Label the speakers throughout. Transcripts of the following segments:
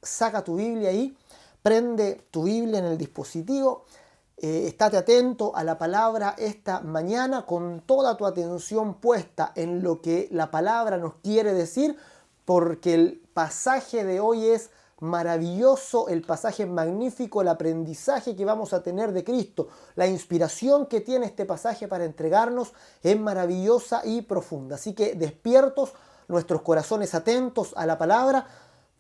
Speaker 1: saca tu Biblia ahí, prende tu Biblia en el dispositivo, estate atento a la palabra esta mañana con toda tu atención puesta en lo que la palabra nos quiere decir, porque el pasaje de hoy es maravilloso, el pasaje es magnífico, el aprendizaje que vamos a tener de Cristo, la inspiración que tiene este pasaje para entregarnos es maravillosa y profunda. Así que despiertos, nuestros corazones atentos a la palabra,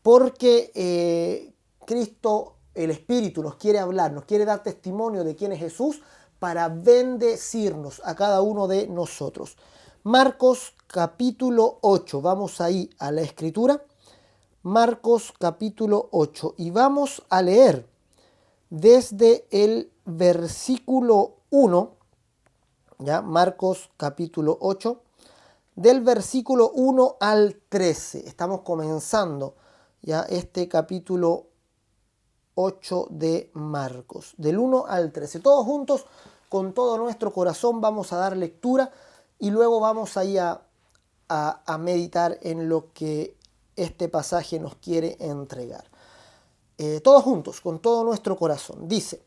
Speaker 1: porque Cristo, el Espíritu, nos quiere hablar, nos quiere dar testimonio de quién es Jesús para bendecirnos a cada uno de nosotros. Marcos capítulo 8, vamos ahí a la escritura. Marcos capítulo 8 y vamos a leer desde el versículo 1, ya, Marcos capítulo 8, del versículo 1 al 13. Estamos comenzando ya este capítulo 8 de Marcos, del 1 al 13. Todos juntos, con todo nuestro corazón, vamos a dar lectura y luego vamos ahí a meditar en lo que este pasaje nos quiere entregar. Todos juntos, con todo nuestro corazón. Dice: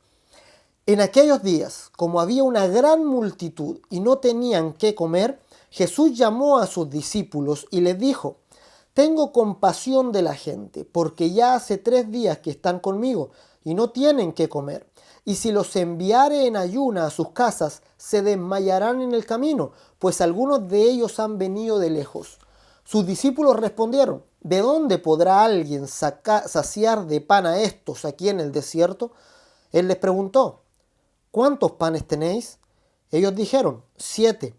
Speaker 1: en aquellos días, como había una gran multitud y no tenían qué comer, Jesús llamó a sus discípulos y les dijo: tengo compasión de la gente, porque ya hace 3 días que están conmigo y no tienen qué comer. Y si los enviare en ayuna a sus casas, se desmayarán en el camino, pues algunos de ellos han venido de lejos. Sus discípulos respondieron: ¿de dónde podrá alguien saciar de pan a estos aquí en el desierto? Él les preguntó: ¿cuántos panes tenéis? Ellos dijeron: 7.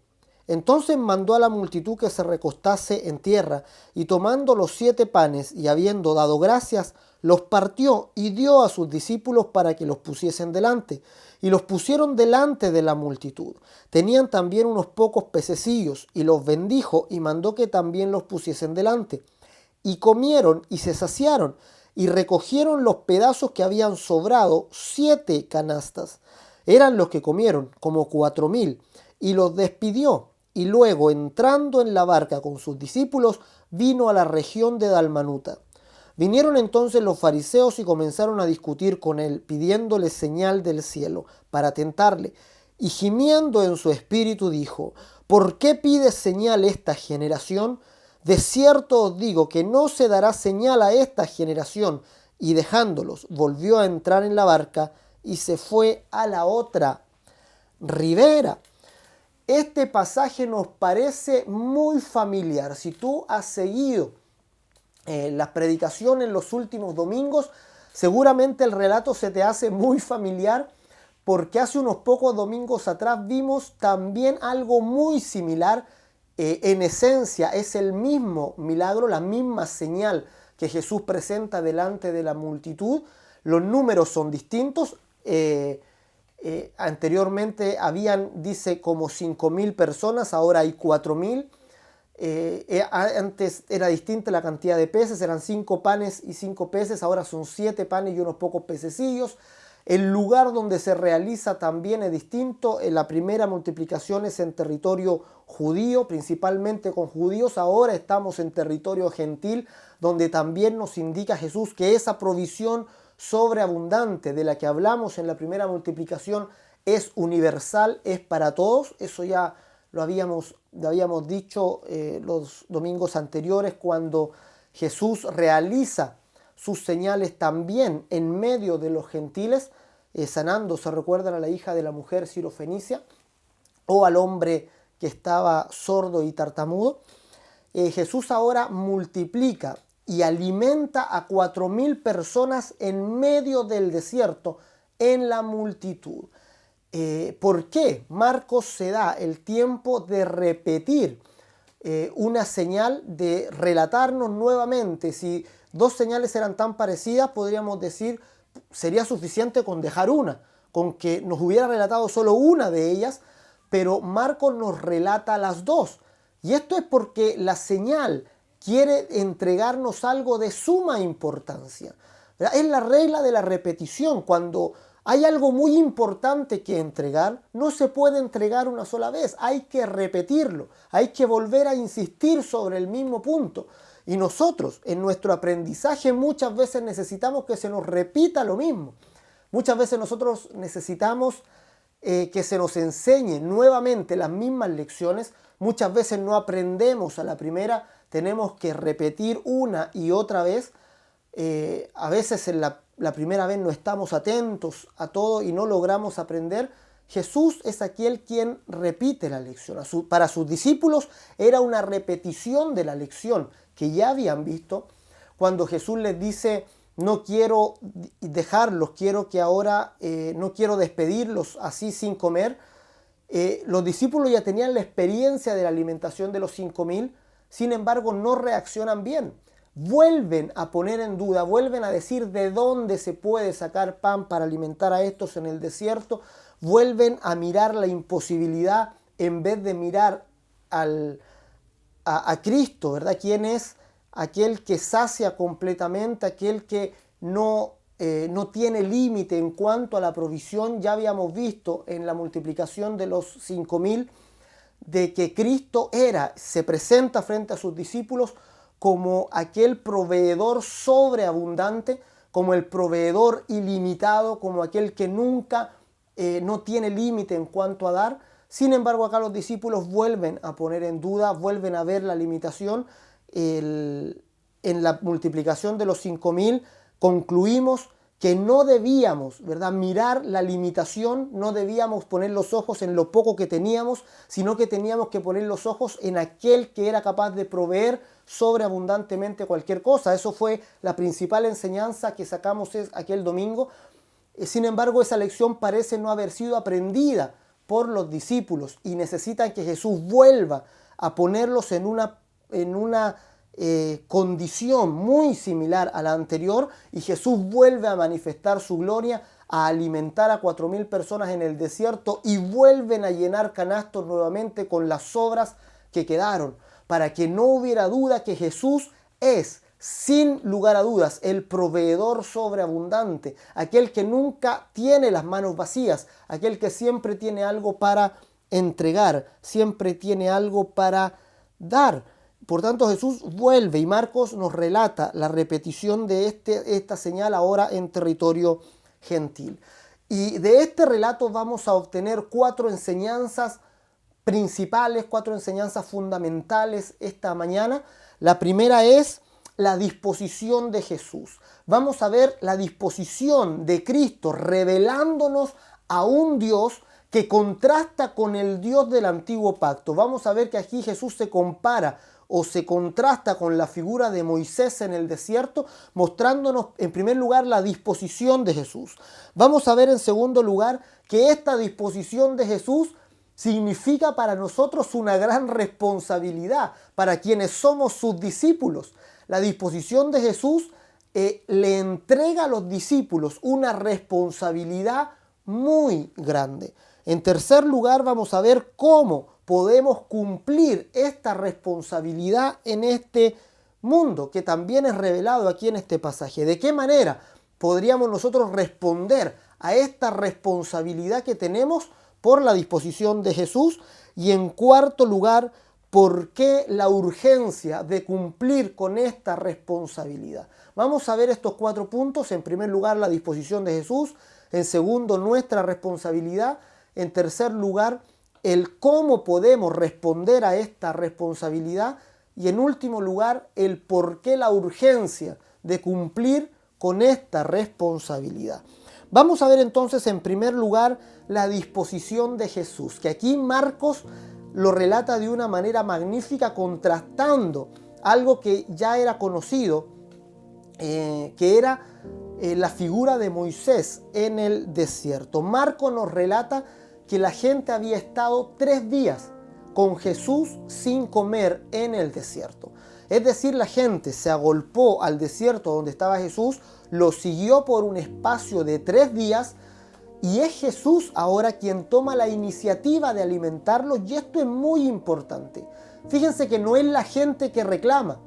Speaker 1: Entonces mandó a la multitud que se recostase en tierra, y tomando los 7 panes y habiendo dado gracias, los partió y dio a sus discípulos para que los pusiesen delante. Y los pusieron delante de la multitud. Tenían también unos pocos pececillos, y los bendijo y mandó que también los pusiesen delante. Y comieron y se saciaron, y recogieron los pedazos que habían sobrado, 7 canastas. Eran los que comieron, como 4,000, y los despidió. Y luego, entrando en la barca con sus discípulos, vino a la región de Dalmanuta. Vinieron entonces los fariseos y comenzaron a discutir con él, pidiéndole señal del cielo, para tentarle. Y gimiendo en su espíritu dijo: ¿por qué pide señal esta generación? De cierto os digo que no se dará señal a esta generación. Y dejándolos, volvió a entrar en la barca y se fue a la otra ribera. Este pasaje nos parece muy familiar. Si tú has seguido las predicaciones en los últimos domingos, seguramente el relato se te hace muy familiar, porque hace unos pocos domingos atrás vimos también algo muy similar. En esencia es el mismo milagro, la misma señal que Jesús presenta delante de la multitud. Los números son distintos. Anteriormente habían, dice, como 5,000 personas, ahora hay 4,000. Antes era distinta la cantidad de peces, eran 5 panes y 5 peces, ahora son 7 panes y unos pocos pececillos. El lugar donde se realiza también es distinto. La primera multiplicación es en territorio judío, principalmente con judíos. Ahora estamos en territorio gentil, donde también nos indica Jesús que esa provisión sobreabundante de la que hablamos en la primera multiplicación es universal, es para todos. Eso ya lo habíamos dicho los domingos anteriores, cuando Jesús realiza sus señales también en medio de los gentiles, sanando, se recuerdan, a la hija de la mujer sirofenicia o al hombre que estaba sordo y tartamudo. Jesús ahora multiplica y alimenta a 4,000 personas en medio del desierto, en la multitud. ¿Por qué Marcos se da el tiempo de repetir una señal, de relatarnos nuevamente? Si 2 señales eran tan parecidas, podríamos decir, sería suficiente con dejar una, con que nos hubiera relatado solo una de ellas, pero Marcos nos relata las 2. Y esto es porque la señal quiere entregarnos algo de suma importancia. Es la regla de la repetición. Cuando hay algo muy importante que entregar, no se puede entregar una sola vez. Hay que repetirlo. Hay que volver a insistir sobre el mismo punto. Y nosotros, en nuestro aprendizaje, muchas veces necesitamos que se nos repita lo mismo. Muchas veces nosotros necesitamos que se nos enseñen nuevamente las mismas lecciones. Muchas veces no aprendemos a la primera, tenemos que repetir una y otra vez. A veces en la primera vez no estamos atentos a todo y no logramos aprender. Jesús es aquel quien repite la lección. Para sus discípulos era una repetición de la lección que ya habían visto. Cuando Jesús les dice, no quiero dejarlos, quiero que ahora, no quiero despedirlos así sin comer. Los discípulos ya tenían la experiencia de la alimentación de los 5.000, sin embargo no reaccionan bien. Vuelven a poner en duda, vuelven a decir de dónde se puede sacar pan para alimentar a estos en el desierto. Vuelven a mirar la imposibilidad en vez de mirar a Cristo, ¿verdad? ¿Quién es aquel que sacia completamente, aquel que no tiene límite en cuanto a la provisión? Ya habíamos visto en la multiplicación de los 5.000 de que Cristo se presenta frente a sus discípulos como aquel proveedor sobreabundante, como el proveedor ilimitado, como aquel que nunca no tiene límite en cuanto a dar. Sin embargo, acá los discípulos vuelven a poner en duda, vuelven a ver la limitación. En la multiplicación de los 5.000 concluimos que no debíamos, ¿verdad?, mirar la limitación, no debíamos poner los ojos en lo poco que teníamos, sino que teníamos que poner los ojos en aquel que era capaz de proveer sobreabundantemente cualquier cosa. Eso fue la principal enseñanza que sacamos aquel domingo. Sin embargo, esa lección parece no haber sido aprendida por los discípulos y necesitan que Jesús vuelva a ponerlos en una condición muy similar a la anterior, y Jesús vuelve a manifestar su gloria, a alimentar a 4.000 personas en el desierto, y vuelven a llenar canastos nuevamente con las sobras que quedaron, para que no hubiera duda que Jesús es, sin lugar a dudas, el proveedor sobreabundante, aquel que nunca tiene las manos vacías, aquel que siempre tiene algo para entregar, siempre tiene algo para dar. Por tanto, Jesús vuelve y Marcos nos relata la repetición de esta señal ahora en territorio gentil. Y de este relato vamos a obtener 4 enseñanzas principales, 4 enseñanzas fundamentales esta mañana. La primera es la disposición de Jesús. Vamos a ver la disposición de Cristo revelándonos a un Dios que contrasta con el Dios del antiguo pacto. Vamos a ver que aquí Jesús se compara o se contrasta con la figura de Moisés en el desierto, mostrándonos en primer lugar la disposición de Jesús. Vamos a ver en segundo lugar que esta disposición de Jesús significa para nosotros una gran responsabilidad, para quienes somos sus discípulos. La disposición de Jesús le entrega a los discípulos una responsabilidad muy grande. En tercer lugar, vamos a ver cómo podemos cumplir esta responsabilidad en este mundo, que también es revelado aquí en este pasaje. ¿De qué manera podríamos nosotros responder a esta responsabilidad que tenemos por la disposición de Jesús? Y en cuarto lugar, ¿por qué la urgencia de cumplir con esta responsabilidad? Vamos a ver estos 4 puntos. En primer lugar, la disposición de Jesús. En segundo, nuestra responsabilidad. En tercer lugar, el cómo podemos responder a esta responsabilidad. Y en último lugar, el por qué la urgencia de cumplir con esta responsabilidad. Vamos a ver entonces en primer lugar la disposición de Jesús, que aquí Marcos lo relata de una manera magnífica, contrastando algo que ya era conocido, que era la figura de Moisés en el desierto. Marcos nos relata que la gente había estado 3 días con Jesús sin comer en el desierto. Es decir, la gente se agolpó al desierto donde estaba Jesús, lo siguió por un espacio de 3 días, y es Jesús ahora quien toma la iniciativa de alimentarlos, y esto es muy importante. Fíjense que no es la gente que reclama,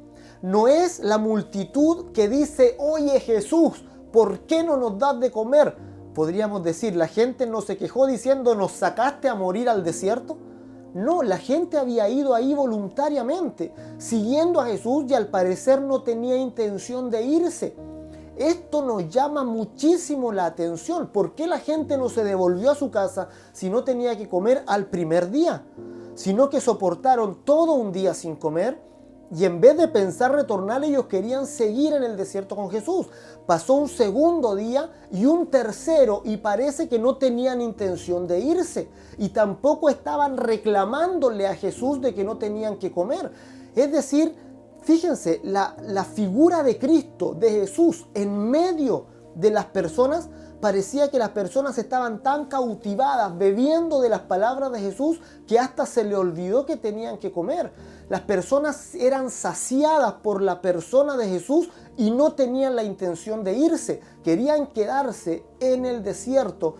Speaker 1: no es la multitud que dice, oye Jesús, ¿por qué no nos das de comer? Podríamos decir, la gente no se quejó diciendo, ¿nos sacaste a morir al desierto? No, la gente había ido ahí voluntariamente, siguiendo a Jesús, y al parecer no tenía intención de irse. Esto nos llama muchísimo la atención. ¿Por qué la gente no se devolvió a su casa si no tenía que comer al primer día? Sino que soportaron todo un día sin comer, y en vez de pensar retornar, ellos querían seguir en el desierto con Jesús. Pasó un segundo día y un tercero, y parece que no tenían intención de irse, y tampoco estaban reclamándole a Jesús de que no tenían que comer. Es decir, fíjense, la figura de Cristo, de Jesús, en medio de las personas, parecía que las personas estaban tan cautivadas bebiendo de las palabras de Jesús que hasta se le olvidó que tenían que comer. Las personas eran saciadas por la persona de Jesús y no tenían la intención de irse. Querían quedarse en el desierto,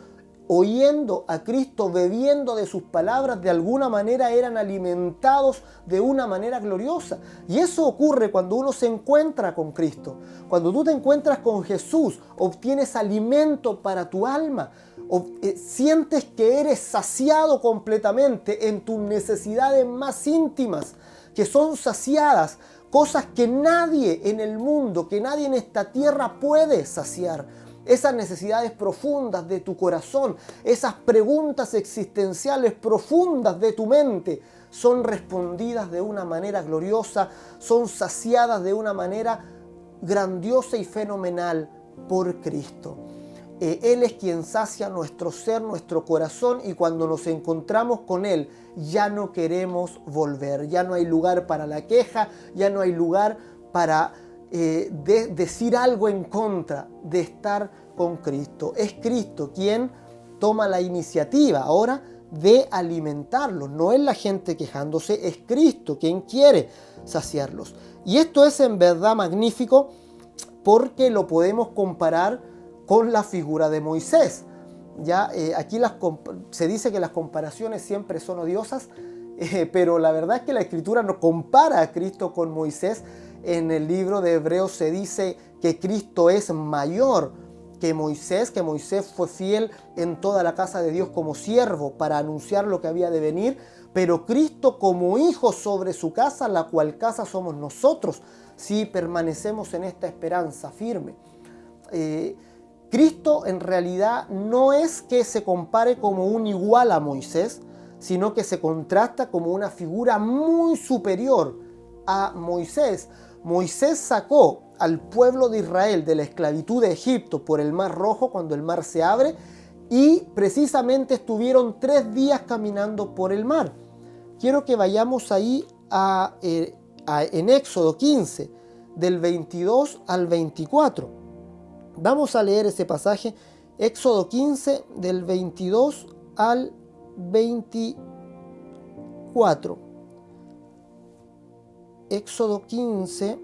Speaker 1: oyendo a Cristo, bebiendo de sus palabras. De alguna manera eran alimentados de una manera gloriosa. Y eso ocurre cuando uno se encuentra con Cristo. Cuando tú te encuentras con Jesús, obtienes alimento para tu alma. Sientes que eres saciado completamente en tus necesidades más íntimas, que son saciadas, cosas que nadie en el mundo, que nadie en esta tierra puede saciar. Esas necesidades profundas de tu corazón, esas preguntas existenciales profundas de tu mente, son respondidas de una manera gloriosa, son saciadas de una manera grandiosa y fenomenal por Cristo. Él es quien sacia nuestro ser, nuestro corazón, y cuando nos encontramos con Él ya no queremos volver. Ya no hay lugar para la queja, ya no hay lugar para decir algo en contra de estar con Cristo. Es Cristo quien toma la iniciativa ahora de alimentarlos. No es la gente quejándose, es Cristo quien quiere saciarlos. Y esto es en verdad magnífico porque lo podemos comparar con la figura de Moisés. Ya aquí se dice que las comparaciones siempre son odiosas, pero la verdad es que la Escritura no compara a Cristo con Moisés. En el libro de Hebreos se dice que Cristo es mayor que Moisés fue fiel en toda la casa de Dios como siervo para anunciar lo que había de venir, pero Cristo como hijo sobre su casa, la cual casa somos nosotros, si permanecemos en esta esperanza firme. Cristo en realidad no es que se compare como un igual a Moisés, sino que se contrasta como una figura muy superior a Moisés. Moisés sacó al pueblo de Israel de la esclavitud de Egipto por el Mar Rojo, cuando el mar se abre, y precisamente estuvieron 3 días caminando por el mar. Quiero que vayamos ahí en Éxodo 15, del 22 al 24. Vamos a leer ese pasaje, Éxodo 15, del 22 al 24. Éxodo 15,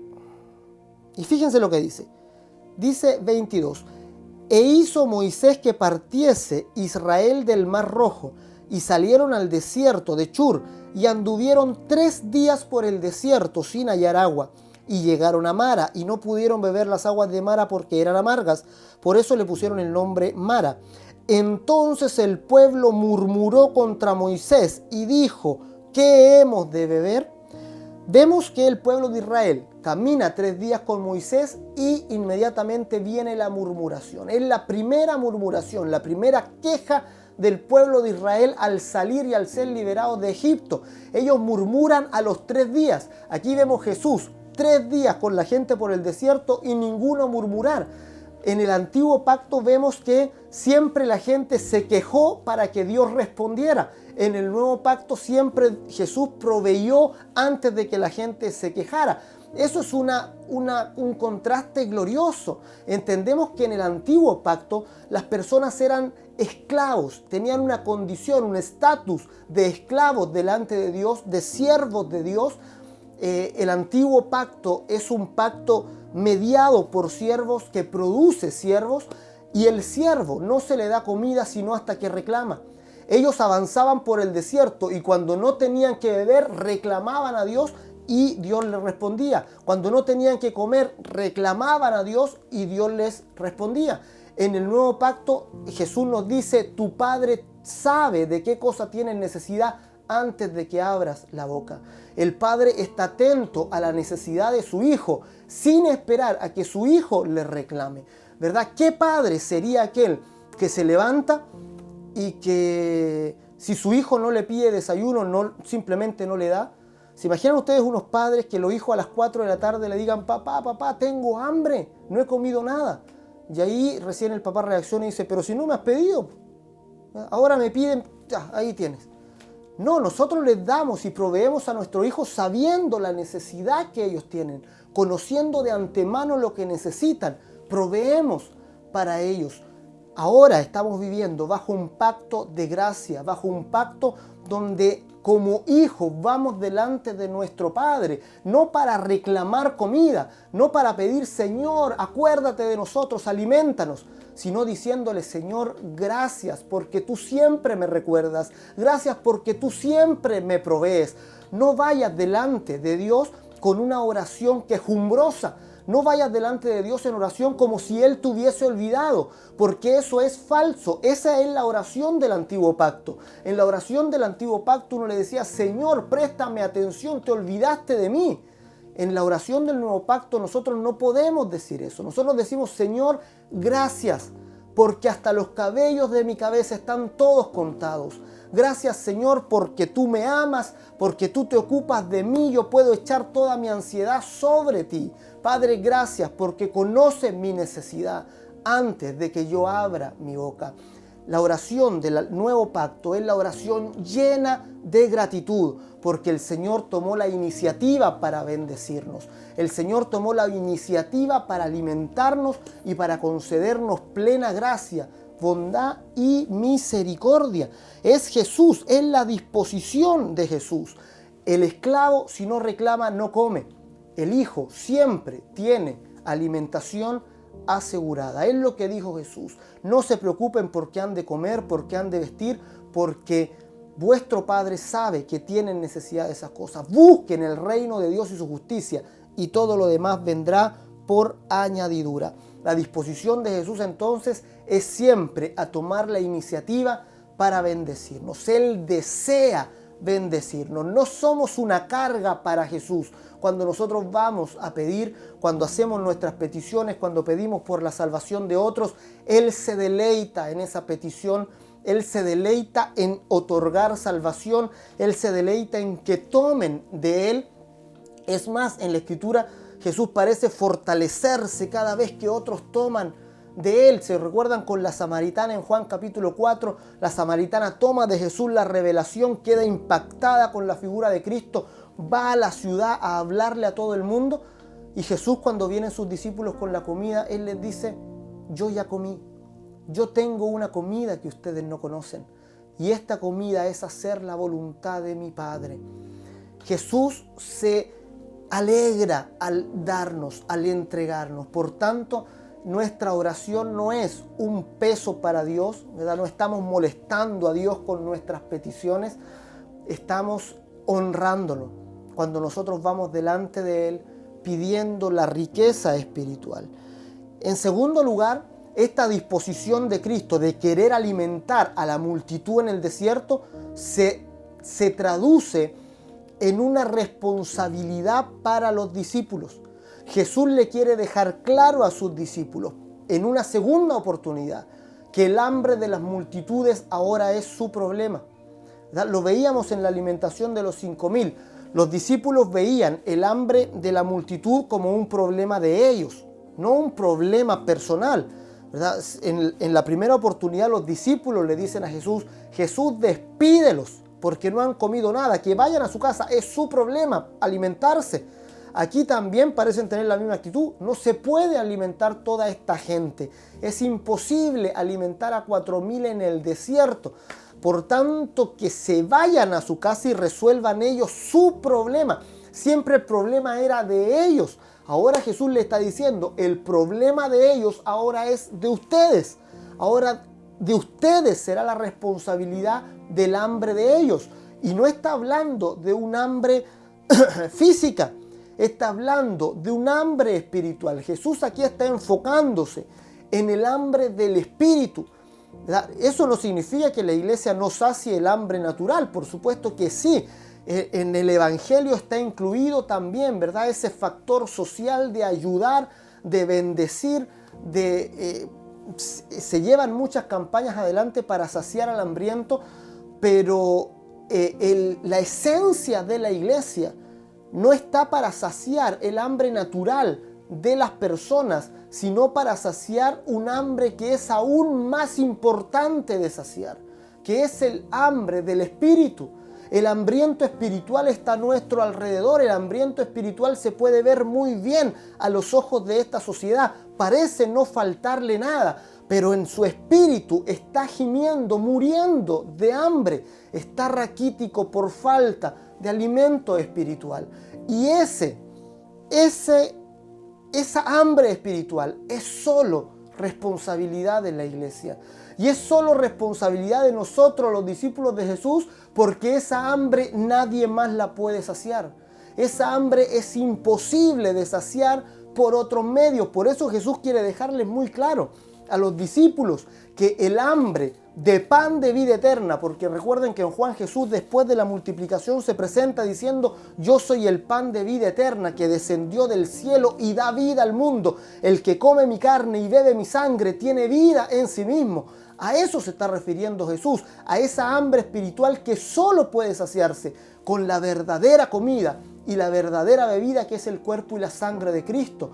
Speaker 1: y fíjense lo que dice. Dice 22. E hizo Moisés que partiese Israel del Mar Rojo, y salieron al desierto de Chur, y anduvieron 3 días por el desierto sin hallar agua. Y llegaron a Mara, y no pudieron beber las aguas de Mara porque eran amargas. Por eso le pusieron el nombre Mara. Entonces el pueblo murmuró contra Moisés y dijo: ¿qué hemos de beber? Vemos que el pueblo de Israel camina 3 días con Moisés y inmediatamente viene la murmuración. Es la primera murmuración, la primera queja del pueblo de Israel al salir y al ser liberados de Egipto. Ellos murmuran a los 3 días. Aquí vemos Jesús 3 días con la gente por el desierto y ninguno murmurar. En el antiguo pacto vemos que siempre la gente se quejó para que Dios respondiera. En el nuevo pacto siempre Jesús proveyó antes de que la gente se quejara. Eso es un contraste glorioso. Entendemos que en el antiguo pacto las personas eran esclavos, tenían una condición, un estatus de esclavos delante de Dios, de siervos de Dios. El antiguo pacto es un pacto mediado por siervos que produce siervos, y el siervo no se le da comida sino hasta que reclama. Ellos avanzaban por el desierto y cuando no tenían que beber reclamaban a Dios y Dios les respondía. Cuando no tenían que comer reclamaban a Dios y Dios les respondía. En el nuevo pacto Jesús nos dice: tu Padre sabe de qué cosa tienen necesidad antes de que abras la boca. El padre está atento a la necesidad de su hijo sin esperar a que su hijo le reclame, ¿verdad? ¿Qué padre sería aquel que se levanta y que si su hijo no le pide desayuno, simplemente no le da? ¿Se imaginan ustedes unos padres que los hijos a las 4 de la tarde le digan, papá, tengo hambre, no he comido nada? Y ahí recién el papá reacciona y dice, pero si no me has pedido, ahora me piden, ya, ahí tienes. No, nosotros les damos y proveemos a nuestros hijos sabiendo la necesidad que ellos tienen, conociendo de antemano lo que necesitan, proveemos para ellos. Ahora estamos viviendo bajo un pacto de gracia, bajo un pacto donde como hijos vamos delante de nuestro Padre, no para reclamar comida, no para pedir, Señor, acuérdate de nosotros, aliméntanos, sino diciéndole, Señor, gracias porque tú siempre me recuerdas, gracias porque tú siempre me provees. No vayas delante de Dios con una oración quejumbrosa. No vayas delante de Dios en oración como si Él te hubiese olvidado, porque eso es falso. Esa es la oración del antiguo pacto. En la oración del antiguo pacto uno le decía, Señor, préstame atención, te olvidaste de mí. En la oración del nuevo pacto nosotros no podemos decir eso. Nosotros decimos, Señor, gracias, porque hasta los cabellos de mi cabeza están todos contados. Gracias, Señor, porque tú me amas, porque tú te ocupas de mí, yo puedo echar toda mi ansiedad sobre ti. Padre, gracias porque conoces mi necesidad antes de que yo abra mi boca. La oración del nuevo pacto es la oración llena de gratitud, porque el Señor tomó la iniciativa para bendecirnos. El Señor tomó la iniciativa para alimentarnos y para concedernos plena gracia, bondad y misericordia. Es Jesús, es la disposición de Jesús. El esclavo, si no reclama, no come. El hijo siempre tiene alimentación asegurada. Es lo que dijo Jesús. No se preocupen por qué han de comer, por qué han de vestir, porque vuestro Padre sabe que tienen necesidad de esas cosas. Busquen el reino de Dios y su justicia y todo lo demás vendrá por añadidura. La disposición de Jesús entonces es siempre a tomar la iniciativa para bendecirnos. Él desea bendecirnos. No somos una carga para Jesús. Cuando nosotros vamos a pedir, cuando hacemos nuestras peticiones, cuando pedimos por la salvación de otros, Él se deleita en esa petición. Él se deleita en otorgar salvación. Él se deleita en que tomen de Él. Es más, en la Escritura Jesús parece fortalecerse cada vez que otros toman de Él. ¿Se recuerdan con la samaritana en Juan capítulo 4? La samaritana toma de Jesús la revelación, queda impactada con la figura de Cristo, va a la ciudad a hablarle a todo el mundo. Y Jesús, cuando vienen sus discípulos con la comida, Él les dice, yo ya comí, yo tengo una comida que ustedes no conocen. Y esta comida es hacer la voluntad de mi Padre. Jesús se alegra al darnos, al entregarnos. Por tanto, nuestra oración no es un peso para Dios, ¿verdad? No estamos molestando a Dios con nuestras peticiones, estamos honrándolo cuando nosotros vamos delante de Él pidiendo la riqueza espiritual. En segundo lugar, esta disposición de Cristo de querer alimentar a la multitud en el desierto se traduce en una responsabilidad para los discípulos. Jesús le quiere dejar claro a sus discípulos en una segunda oportunidad que el hambre de las multitudes ahora es su problema. ¿Verdad? Lo veíamos en la alimentación de los 5.000. Los discípulos veían el hambre de la multitud como un problema de ellos, no un problema personal. ¿Verdad? En la primera oportunidad los discípulos le dicen a Jesús, Jesús, despídelos porque no han comido nada, que vayan a su casa, es su problema alimentarse. Aquí también parecen tener la misma actitud. No se puede alimentar toda esta gente. Es imposible alimentar a 4.000 en el desierto. Por tanto, que se vayan a su casa y resuelvan ellos su problema. Siempre el problema era de ellos. Ahora Jesús le está diciendo, el problema de ellos ahora es de ustedes. Ahora de ustedes será la responsabilidad del hambre de ellos. Y no está hablando de un hambre física. Está hablando de un hambre espiritual. Jesús aquí está enfocándose en el hambre del espíritu. ¿verdad? Eso no significa que la iglesia no sacie el hambre natural, por supuesto que sí. En el Evangelio está incluido también, ¿verdad?, ese factor social de ayudar, de bendecir, se llevan muchas campañas adelante para saciar al hambriento, pero la esencia de la iglesia no está para saciar el hambre natural de las personas, sino para saciar un hambre que es aún más importante de saciar, que es el hambre del espíritu. El hambriento espiritual está a nuestro alrededor. El hambriento espiritual se puede ver muy bien a los ojos de esta sociedad. Parece no faltarle nada, pero en su espíritu está gimiendo, muriendo de hambre. Está raquítico por falta de alimento espiritual. Y esa hambre espiritual es solo responsabilidad de la iglesia. Y es solo responsabilidad de nosotros, los discípulos de Jesús, porque esa hambre nadie más la puede saciar. Esa hambre es imposible de saciar por otros medios. Por eso Jesús quiere dejarles muy claro a los discípulos que el hambre de pan de vida eterna, porque recuerden que en Juan Jesús después de la multiplicación se presenta diciendo: yo soy el pan de vida eterna que descendió del cielo y da vida al mundo. El que come mi carne y bebe mi sangre tiene vida en sí mismo. A eso se está refiriendo Jesús, a esa hambre espiritual que solo puede saciarse con la verdadera comida y la verdadera bebida, que es el cuerpo y la sangre de Cristo.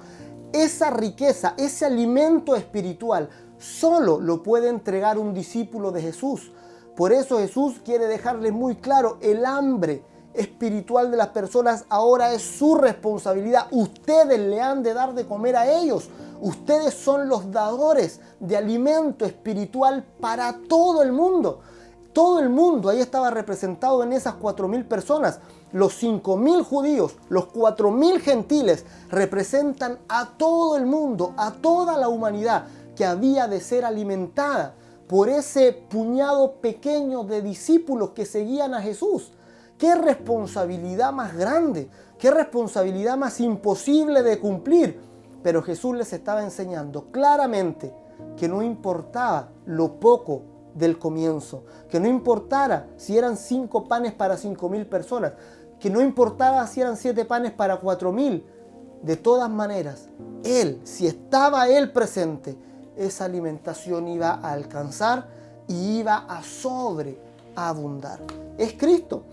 Speaker 1: Esa riqueza, ese alimento espiritual, solo lo puede entregar un discípulo de Jesús. Por eso Jesús quiere dejarle muy claro: el hambre espiritual de las personas ahora es su responsabilidad. Ustedes le han de dar de comer a ellos. Ustedes son los dadores de alimento espiritual para todo el mundo. Todo el mundo ahí estaba representado en esas 4.000 personas. Los 5.000 judíos, los 4.000 gentiles representan a todo el mundo, a toda la humanidad que había de ser alimentada por ese puñado pequeño de discípulos que seguían a Jesús. ¡Qué responsabilidad más grande! ¡Qué responsabilidad más imposible de cumplir! Pero Jesús les estaba enseñando claramente que no importaba lo poco del comienzo, que no importara si eran 5 panes para 5.000 personas, que no importaba si eran 7 panes para 4.000. De todas maneras, si estaba Él presente, esa alimentación iba a alcanzar y iba a sobreabundar. Es Cristo.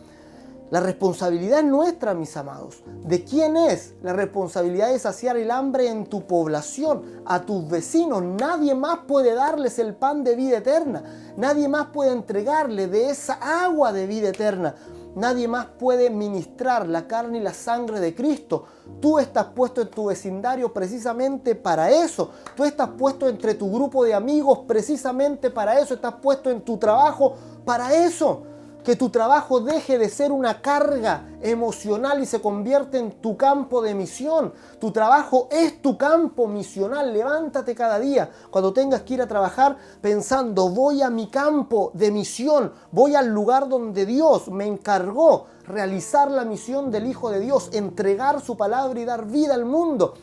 Speaker 1: La responsabilidad es nuestra, mis amados. ¿De quién es la responsabilidad de saciar el hambre en tu población, a tus vecinos? Nadie más puede darles el pan de vida eterna. Nadie más puede entregarle de esa agua de vida eterna. Nadie más puede ministrar la carne y la sangre de Cristo. Tú estás puesto en tu vecindario precisamente para eso. Tú estás puesto entre tu grupo de amigos precisamente para eso. Estás puesto en tu trabajo para eso. Que tu trabajo deje de ser una carga emocional y se convierte en tu campo de misión. Tu trabajo es tu campo misional. Levántate cada día cuando tengas que ir a trabajar pensando: voy a mi campo de misión, voy al lugar donde Dios me encargó realizar la misión del Hijo de Dios, entregar su palabra y dar vida al mundo.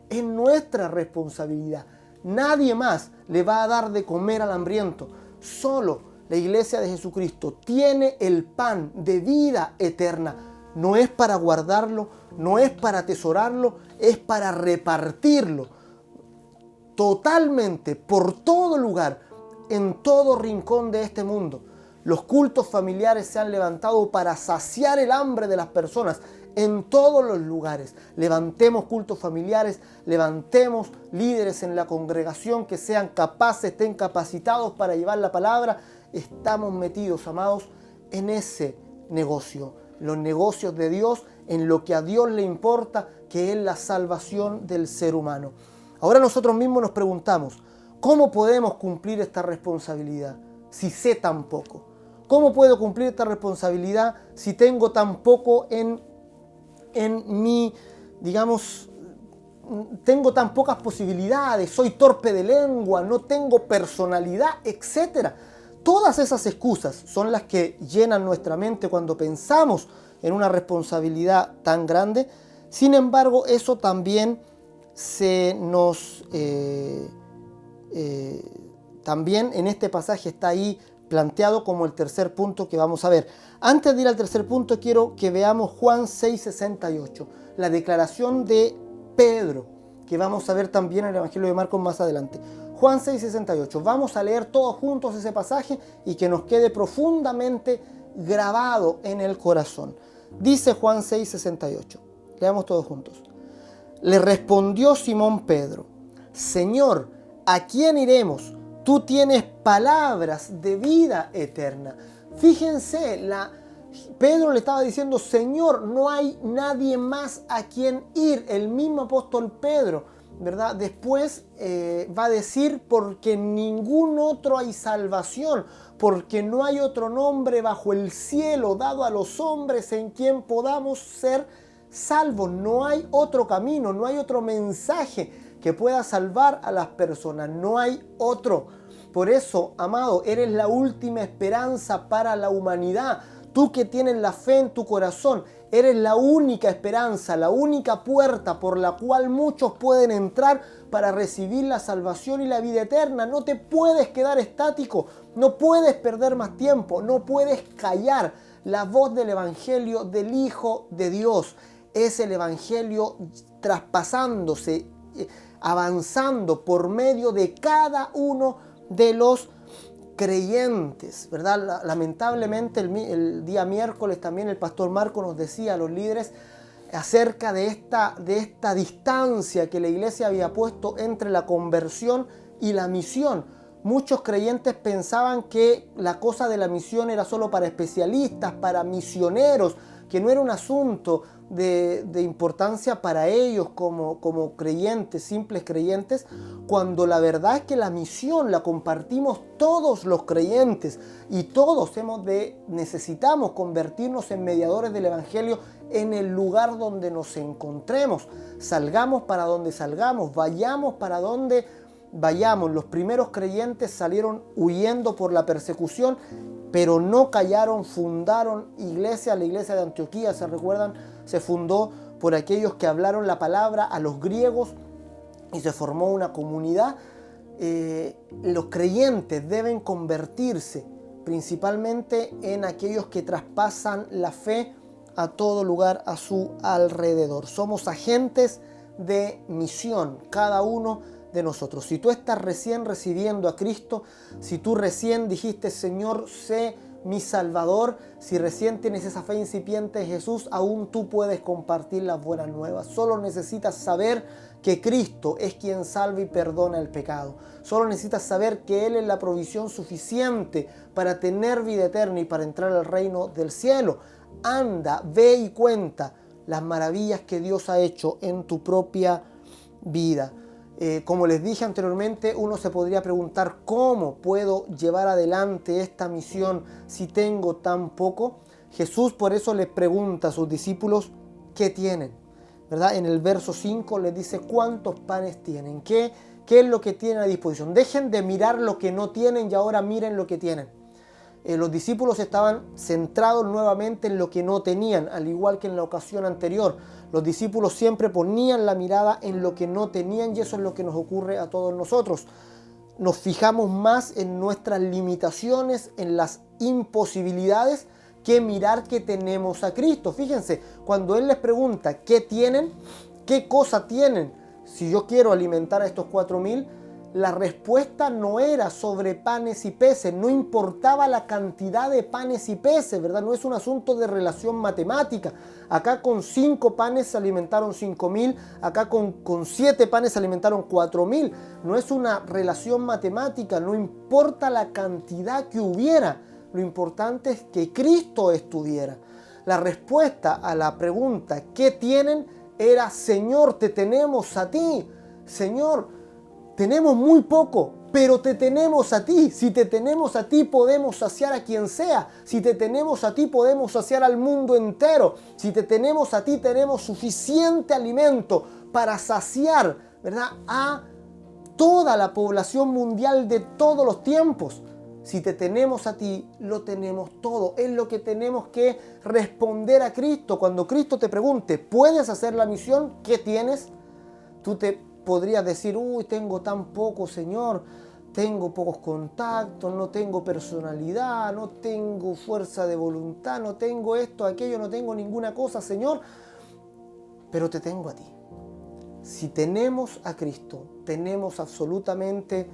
Speaker 1: Es nuestra responsabilidad. Nadie más le va a dar de comer al hambriento. Solo la iglesia de Jesucristo tiene el pan de vida eterna. No es para guardarlo, no es para atesorarlo, es para repartirlo totalmente por todo lugar, en todo rincón de este mundo. Los cultos familiares se han levantado para saciar el hambre de las personas en todos los lugares. Levantemos cultos familiares, levantemos líderes en la congregación que sean capaces, estén capacitados para llevar la palabra. Estamos metidos, amados, en ese negocio, los negocios de Dios, en lo que a Dios le importa, que es la salvación del ser humano. Ahora nosotros mismos nos preguntamos: ¿cómo podemos cumplir esta responsabilidad si sé tan poco? ¿Cómo puedo cumplir esta responsabilidad si tengo tan poco en mi, digamos, tengo tan pocas posibilidades, soy torpe de lengua, no tengo personalidad, etcétera? Todas esas excusas son las que llenan nuestra mente cuando pensamos en una responsabilidad tan grande. Sin embargo, eso también se nos también en este pasaje está ahí planteado como el tercer punto que vamos a ver. Antes de ir al tercer punto, quiero que veamos Juan 6:68, la declaración de Pedro, que vamos a ver también en el Evangelio de Marcos más adelante. Juan 6:68, vamos a leer todos juntos ese pasaje y que nos quede profundamente grabado en el corazón. Dice Juan 6:68, leamos todos juntos. Le respondió Simón Pedro: Señor, ¿a quién iremos? Tú tienes palabras de vida eterna. Fíjense, Pedro le estaba diciendo: Señor, no hay nadie más a quien ir. El mismo apóstol Pedro, ¿verdad? Después va a decir: porque en ningún otro hay salvación, porque no hay otro nombre bajo el cielo dado a los hombres en quien podamos ser salvos. No hay otro camino, no hay otro mensaje que pueda salvar a las personas, no hay otro. Por eso, amado, eres la última esperanza para la humanidad. Tú que tienes la fe en tu corazón, eres la única esperanza, la única puerta por la cual muchos pueden entrar para recibir la salvación y la vida eterna. No te puedes quedar estático, no puedes perder más tiempo, no puedes callar la voz del Evangelio del Hijo de Dios. Es el Evangelio traspasándose, avanzando por medio de cada uno de los creyentes, ¿verdad? Lamentablemente el día miércoles también el pastor Marco nos decía a los líderes acerca de esta distancia que la iglesia había puesto entre la conversión y la misión. Muchos creyentes pensaban que la cosa de la misión era solo para especialistas, para misioneros, que no era un asunto de importancia para ellos como creyentes, simples creyentes, cuando la verdad es que la misión la compartimos todos los creyentes y todos necesitamos convertirnos en mediadores del Evangelio en el lugar donde nos encontremos. Salgamos para donde salgamos, vayamos para donde vayamos. Los primeros creyentes salieron huyendo por la persecución, pero no callaron, fundaron iglesia. La iglesia de Antioquía, ¿se recuerdan? Se fundó por aquellos que hablaron la palabra a los griegos y se formó una comunidad. Los creyentes deben convertirse principalmente en aquellos que traspasan la fe a todo lugar a su alrededor. Somos agentes de misión, cada uno de nosotros. Si tú estás recién recibiendo a Cristo, si tú recién dijiste: Señor, sé mi Salvador, si recién tienes esa fe incipiente de Jesús, aún tú puedes compartir las buenas nuevas. Solo necesitas saber que Cristo es quien salva y perdona el pecado. Solo necesitas saber que Él es la provisión suficiente para tener vida eterna y para entrar al reino del cielo. Anda, ve y cuenta las maravillas que Dios ha hecho en tu propia vida. Como les dije anteriormente, uno se podría preguntar: ¿cómo puedo llevar adelante esta misión si tengo tan poco? Jesús por eso les pregunta a sus discípulos: ¿qué tienen? ¿Verdad? En el verso 5 les dice: ¿cuántos panes tienen? ¿Qué es lo que tienen a disposición? Dejen de mirar lo que no tienen y ahora miren lo que tienen. Los discípulos estaban centrados nuevamente en lo que no tenían, al igual que en la ocasión anterior. Los discípulos siempre ponían la mirada en lo que no tenían y eso es lo que nos ocurre a todos nosotros. Nos fijamos más en nuestras limitaciones, en las imposibilidades, que mirar que tenemos a Cristo. Fíjense, cuando Él les pregunta ¿qué tienen? ¿Qué cosa tienen? Si yo quiero alimentar a estos 4,000, la respuesta no era sobre panes y peces, no importaba la cantidad de panes y peces, ¿verdad? No es un asunto de relación matemática. Acá con 5 panes se alimentaron 5,000, acá con 7 panes se alimentaron 4,000. No es una relación matemática, no importa la cantidad que hubiera, lo importante es que Cristo estuviera. La respuesta a la pregunta ¿qué tienen? Era: Señor, te tenemos a ti. Señor, tenemos muy poco, pero te tenemos a ti. Si te tenemos a ti, podemos saciar a quien sea. Si te tenemos a ti, podemos saciar al mundo entero. Si te tenemos a ti, tenemos suficiente alimento para saciar, ¿verdad?, a toda la población mundial de todos los tiempos. Si te tenemos a ti, lo tenemos todo. Es lo que tenemos que responder a Cristo. Cuando Cristo te pregunte: ¿puedes hacer la misión? ¿Qué tienes? Tú te podrías decir: uy, tengo tan poco, Señor, tengo pocos contactos, no tengo personalidad, no tengo fuerza de voluntad, no tengo esto, aquello, no tengo ninguna cosa, Señor, pero te tengo a ti. Si tenemos a Cristo, tenemos absolutamente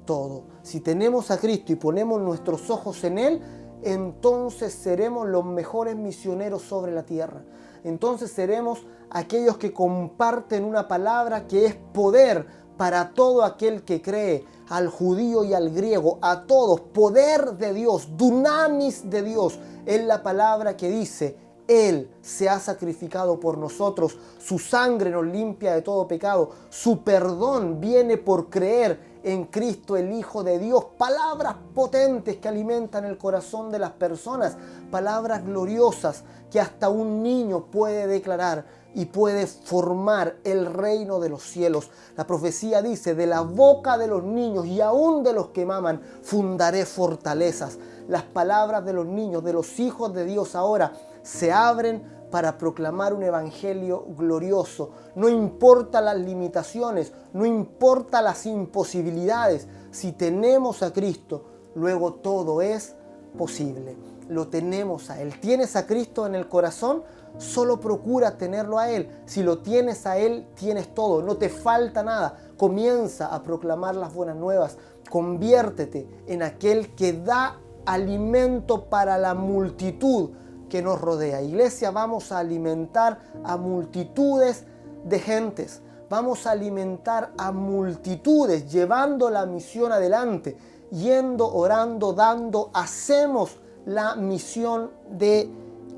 Speaker 1: todo. Si tenemos a Cristo y ponemos nuestros ojos en Él, entonces seremos los mejores misioneros sobre la tierra. Entonces seremos aquellos que comparten una palabra que es poder para todo aquel que cree, al judío y al griego, a todos. Poder de Dios, dunamis de Dios, es la palabra que dice: Él se ha sacrificado por nosotros, su sangre nos limpia de todo pecado, su perdón viene por creer en Cristo, el Hijo de Dios. Palabras potentes que alimentan el corazón de las personas, palabras gloriosas que hasta un niño puede declarar y puede formar el reino de los cielos. La profecía dice: de la boca de los niños y aún de los que maman, fundaré fortalezas. Las palabras de los niños, de los hijos de Dios ahora se abren para proclamar un evangelio glorioso. No importa las limitaciones, no importa las imposibilidades. Si tenemos a Cristo, luego todo es posible. Lo tenemos a Él. ¿Tienes a Cristo en el corazón? Solo procura tenerlo a Él. Si lo tienes a Él, tienes todo. No te falta nada. Comienza a proclamar las buenas nuevas. Conviértete en aquel que da alimento para la multitud que nos rodea. Iglesia, vamos a alimentar a multitudes de gentes. Vamos a alimentar a multitudes, llevando la misión adelante, yendo, orando, dando. Hacemos la misión de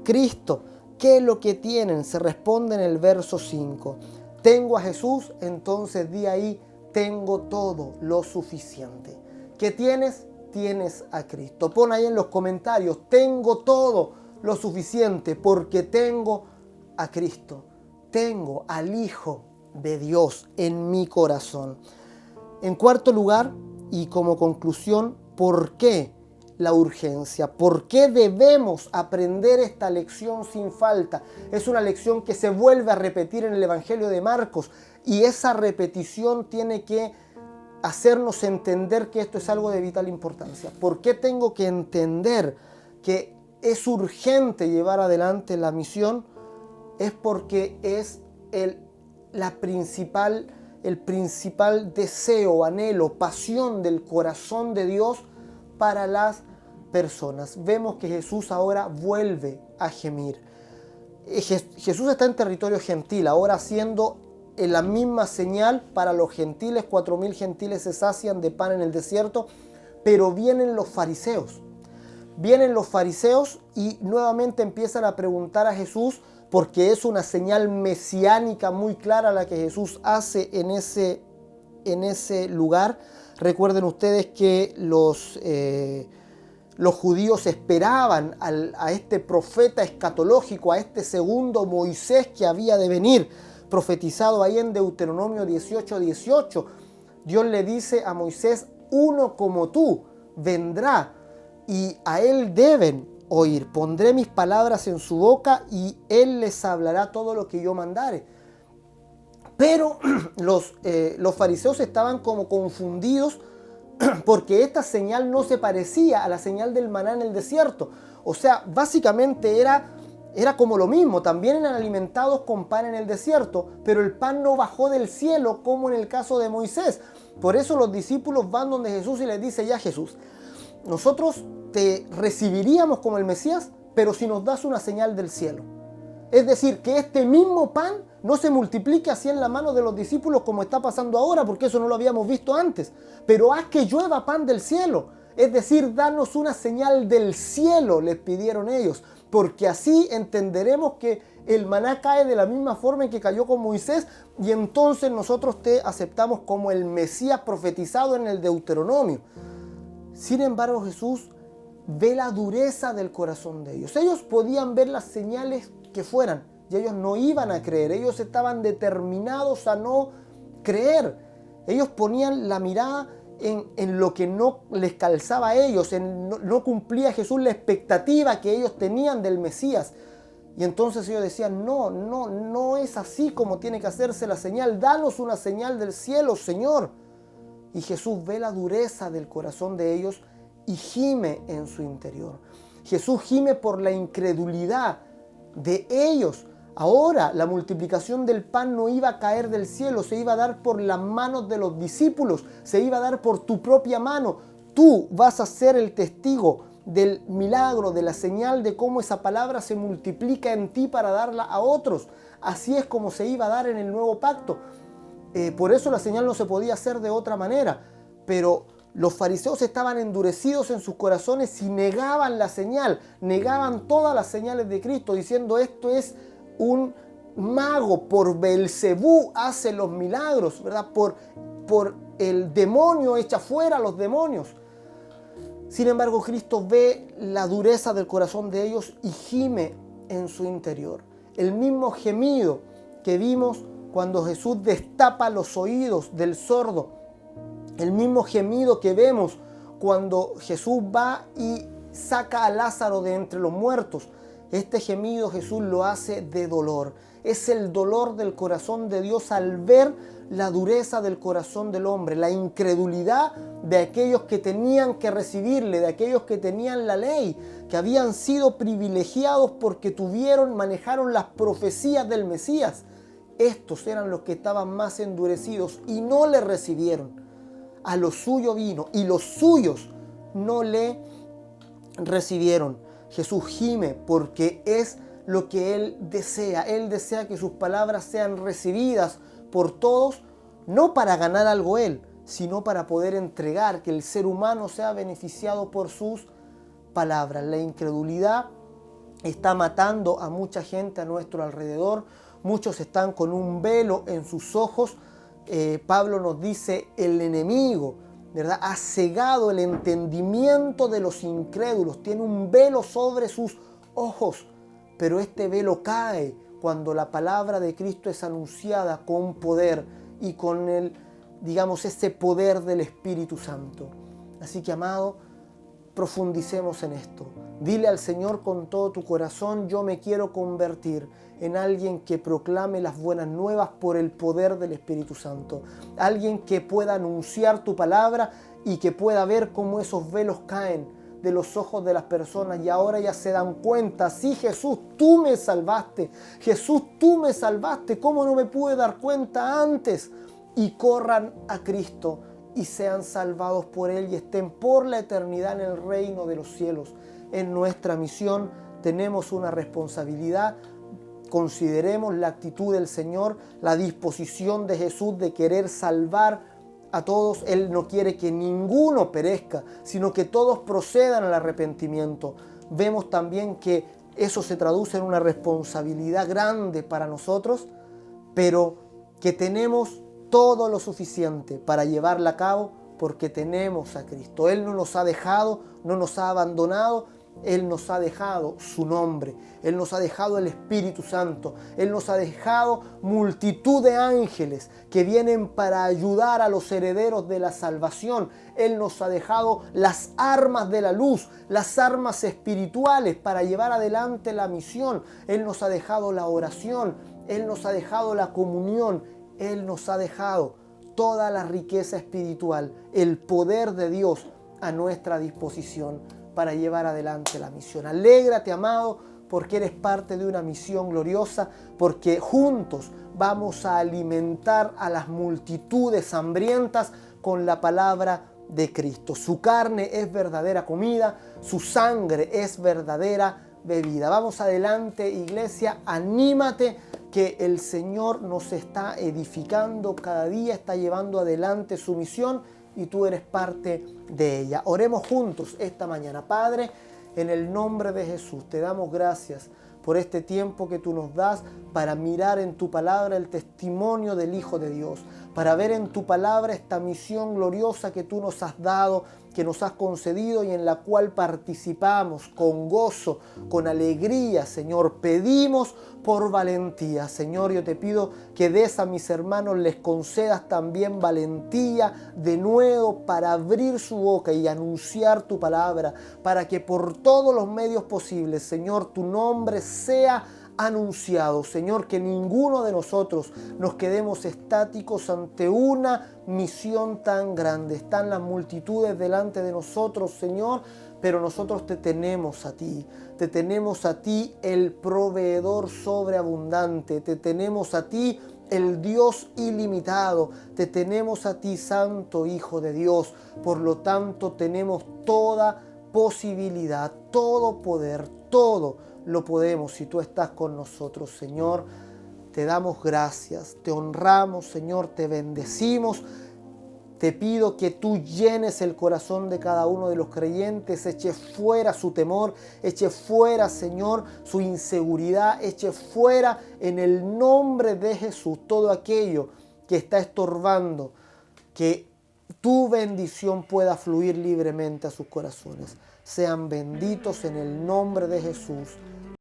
Speaker 1: Cristo. ¿Qué es lo que tienen? Se responde en el verso 5. Tengo a Jesús, entonces di ahí: tengo todo lo suficiente. ¿Qué tienes? Tienes a Cristo. Pon ahí en los comentarios: tengo todo lo suficiente porque tengo a Cristo. Tengo al Hijo de Dios en mi corazón. En cuarto lugar, y como conclusión, ¿por qué la urgencia? ¿Por qué debemos aprender esta lección sin falta? Es una lección que se vuelve a repetir en el Evangelio de Marcos, y esa repetición tiene que hacernos entender que esto es algo de vital importancia. ¿Por qué tengo que entender que es urgente llevar adelante la misión? Es porque es el principal deseo, anhelo, pasión del corazón de Dios para las personas. Vemos que Jesús ahora vuelve a gemir. Jesús está en territorio gentil, ahora haciendo la misma señal para los gentiles. 4.000 gentiles se sacian de pan en el desierto, pero vienen los fariseos. Vienen los fariseos y nuevamente empiezan a preguntar a Jesús, porque es una señal mesiánica muy clara la que Jesús hace en ese lugar. Recuerden ustedes que los judíos esperaban a este profeta escatológico, a este segundo Moisés que había de venir, profetizado ahí en Deuteronomio 18:18. Dios le dice a Moisés: uno como tú vendrá y a él deben oír. Pondré mis palabras en su boca y él les hablará todo lo que yo mandare. Pero los fariseos estaban como confundidos porque esta señal no se parecía a la señal del maná en el desierto. O sea, básicamente era como lo mismo. También eran alimentados con pan en el desierto, pero el pan no bajó del cielo como en el caso de Moisés. Por eso los discípulos van donde Jesús y les dice: ya Jesús, nosotros te recibiríamos como el Mesías, pero si nos das una señal del cielo. Es decir, que este mismo pan no se multiplique así en la mano de los discípulos como está pasando ahora, porque eso no lo habíamos visto antes. Pero haz que llueva pan del cielo. Es decir, danos una señal del cielo, les pidieron ellos, porque así entenderemos que el maná cae de la misma forma en que cayó con Moisés, y entonces nosotros te aceptamos como el Mesías profetizado en el Deuteronomio. Sin embargo, Jesús ve la dureza del corazón de ellos. Ellos podían ver las señales que fueran y ellos no iban a creer. Ellos estaban determinados a no creer. Ellos ponían la mirada en lo que no les calzaba a ellos, no cumplía Jesús la expectativa que ellos tenían del Mesías. Y entonces ellos decían: no es así como tiene que hacerse la señal. Danos una señal del cielo, Señor. Y Jesús ve la dureza del corazón de ellos y gime en su interior. Jesús gime por la incredulidad de ellos. Ahora la multiplicación del pan no iba a caer del cielo, se iba a dar por las manos de los discípulos, se iba a dar por tu propia mano. Tú vas a ser el testigo del milagro, de la señal de cómo esa palabra se multiplica en ti para darla a otros. Así es como se iba a dar en el nuevo pacto. Por eso la señal no se podía hacer de otra manera. Pero los fariseos estaban endurecidos en sus corazones y negaban la señal, negaban todas las señales de Cristo, diciendo esto es un mago, por Beelzebú hace los milagros, ¿verdad? Por el demonio echa fuera a los demonios. Sin embargo, Cristo ve la dureza del corazón de ellos y gime en su interior. El mismo gemido que vimos cuando Jesús destapa los oídos del sordo. El mismo gemido que vemos cuando Jesús va y saca a Lázaro de entre los muertos. Este gemido Jesús lo hace de dolor. Es el dolor del corazón de Dios al ver la dureza del corazón del hombre, la incredulidad de aquellos que tenían que recibirle, de aquellos que tenían la ley, que habían sido privilegiados porque manejaron las profecías del Mesías. Estos eran los que estaban más endurecidos y no le recibieron. A lo suyo vino y los suyos no le recibieron. Jesús gime porque es lo que Él desea. Él desea que sus palabras sean recibidas por todos, no para ganar algo Él, sino para poder entregar, que el ser humano sea beneficiado por sus palabras. La incredulidad está matando a mucha gente a nuestro alrededor. Muchos están con un velo en sus ojos. Pablo nos dice, el enemigo, ¿verdad?, ha cegado el entendimiento de los incrédulos. Tiene un velo sobre sus ojos, pero este velo cae cuando la palabra de Cristo es anunciada con poder y con ese poder del Espíritu Santo. Así que, amado, profundicemos en esto. Dile al Señor con todo tu corazón, yo me quiero convertir en alguien que proclame las buenas nuevas por el poder del Espíritu Santo. Alguien que pueda anunciar tu palabra y que pueda ver cómo esos velos caen de los ojos de las personas y ahora ya se dan cuenta, sí, Jesús, tú me salvaste. Jesús, tú me salvaste. ¿Cómo no me pude dar cuenta antes? Y corran a Cristo y sean salvados por Él y estén por la eternidad en el reino de los cielos. En nuestra misión tenemos una responsabilidad. Consideremos la actitud del Señor, la disposición de Jesús de querer salvar a todos. Él no quiere que ninguno perezca, sino que todos procedan al arrepentimiento. Vemos también que eso se traduce en una responsabilidad grande para nosotros, pero que tenemos todo lo suficiente para llevarla a cabo porque tenemos a Cristo. Él no nos ha dejado, no nos ha abandonado. Él nos ha dejado su nombre, Él nos ha dejado el Espíritu Santo, Él nos ha dejado multitud de ángeles que vienen para ayudar a los herederos de la salvación. Él nos ha dejado las armas de la luz, las armas espirituales para llevar adelante la misión. Él nos ha dejado la oración, Él nos ha dejado la comunión, Él nos ha dejado toda la riqueza espiritual, el poder de Dios a nuestra disposición para llevar adelante la misión. Alégrate, amado, porque eres parte de una misión gloriosa, porque juntos vamos a alimentar a las multitudes hambrientas con la palabra de Cristo. Su carne es verdadera comida, su sangre es verdadera bebida. Vamos adelante, iglesia, anímate, que el Señor nos está edificando cada día, está llevando adelante su misión y tú eres parte de ella. Oremos juntos esta mañana. Padre, en el nombre de Jesús, te damos gracias por este tiempo que tú nos das para mirar en tu palabra el testimonio del Hijo de Dios, para ver en tu palabra esta misión gloriosa que tú nos has dado, que nos has concedido y en la cual participamos con gozo, con alegría, Señor. Pedimos por valentía, Señor. Yo te pido que des a mis hermanos, les concedas también valentía de nuevo para abrir su boca y anunciar tu palabra, para que por todos los medios posibles, Señor, tu nombre sea anunciado. Señor, que ninguno de nosotros nos quedemos estáticos ante una misión tan grande. Están las multitudes delante de nosotros, Señor, pero nosotros te tenemos a ti. Te tenemos a ti, el proveedor sobreabundante. Te tenemos a ti, el Dios ilimitado. Te tenemos a ti, Santo Hijo de Dios. Por lo tanto, tenemos toda posibilidad, todo poder, todo lo podemos si tú estás con nosotros, Señor. Te damos gracias, te honramos, Señor, te bendecimos. Te pido que tú llenes el corazón de cada uno de los creyentes, eche fuera su temor, eche fuera, Señor, su inseguridad, eche fuera en el nombre de Jesús todo aquello que está estorbando, que tu bendición pueda fluir libremente a sus corazones. Sean benditos en el nombre de Jesús.